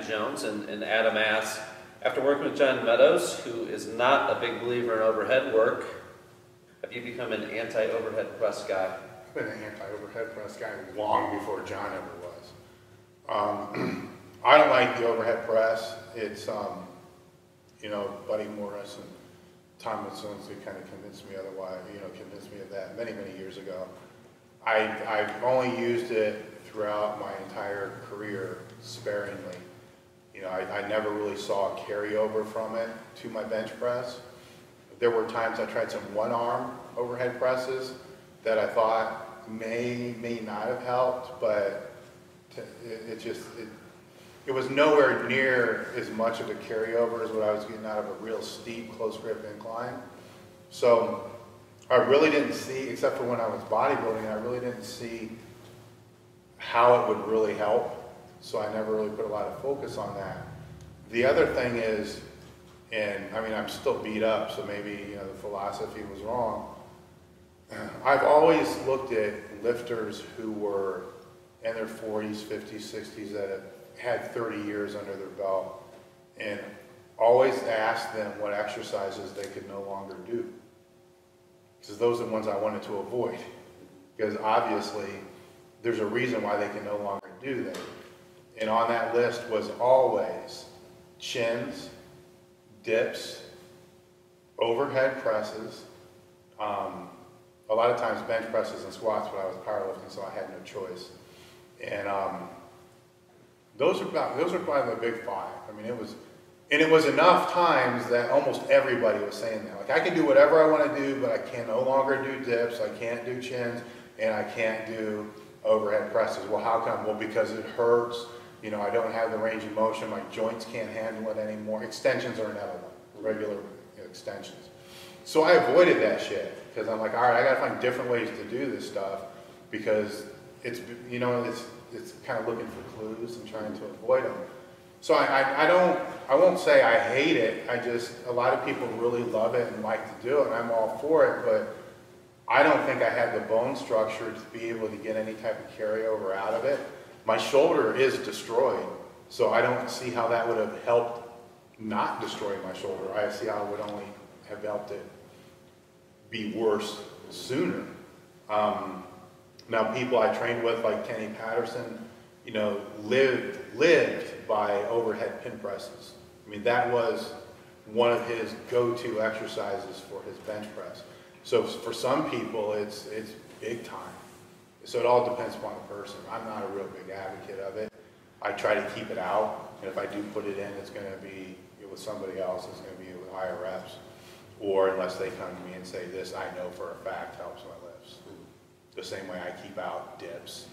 Jones, and Adam asks, after working with John Meadows, who is not a big believer in overhead work, have you become an anti-overhead press guy? I've been an anti-overhead press guy long before John ever was. I don't like the overhead press. It's, you know, Buddy Morris and Tom Matsunzi kind of convinced me otherwise, you know, convinced me of that many, many years ago. I've only used it throughout my entire career sparingly. You know, I never really saw a carryover from it to my bench press. There were times I tried some one-arm overhead presses that I thought may not have helped, but it was nowhere near as much of a carryover as what I was getting out of a real steep, close grip incline. So I really didn't see, except for when I was bodybuilding, I really didn't see how it would really help. So I never really put a lot of focus on that. The other thing is, and I mean, I'm still beat up, so maybe, you know, the philosophy was wrong. I've always looked at lifters who were in their 40s, 50s, 60s that have had 30 years under their belt, and always asked them what exercises they could no longer do. Because those are the ones I wanted to avoid. Because obviously, there's a reason why they can no longer do them. And on that list was always chins, dips, overhead presses, a lot of times bench presses and squats, but I was powerlifting, so I had no choice. And those are probably the big five. I mean, it was enough times that almost everybody was saying that. Like, I can do whatever I want to do, but I can no longer do dips, I can't do chins, and I can't do overhead presses. Well, how come? Well, because it hurts. You know, I don't have the range of motion. My joints can't handle it anymore. Extensions are inevitable, regular extensions. So I avoided that shit because I'm like, all right, I got to find different ways to do this stuff because it's, you know, it's kind of looking for clues and trying to avoid them. So I won't say I hate it. A lot of people really love it and like to do it, and I'm all for it, but I don't think I have the bone structure to be able to get any type of carryover out of it. My shoulder is destroyed, so I don't see how that would have helped not destroy my shoulder. I see how it would only have helped it be worse sooner. Now, people I trained with, like Kenny Patterson, you know, lived by overhead pin presses. I mean, that was one of his go-to exercises for his bench press. So for some people, it's big time. So it all depends upon the person. I'm not a real big advocate of it. I try to keep it out, and if I do put it in, it's going to be with somebody else. It's going to be with higher reps, or unless they come to me and say, this I know for a fact helps my lifts. The same way I keep out dips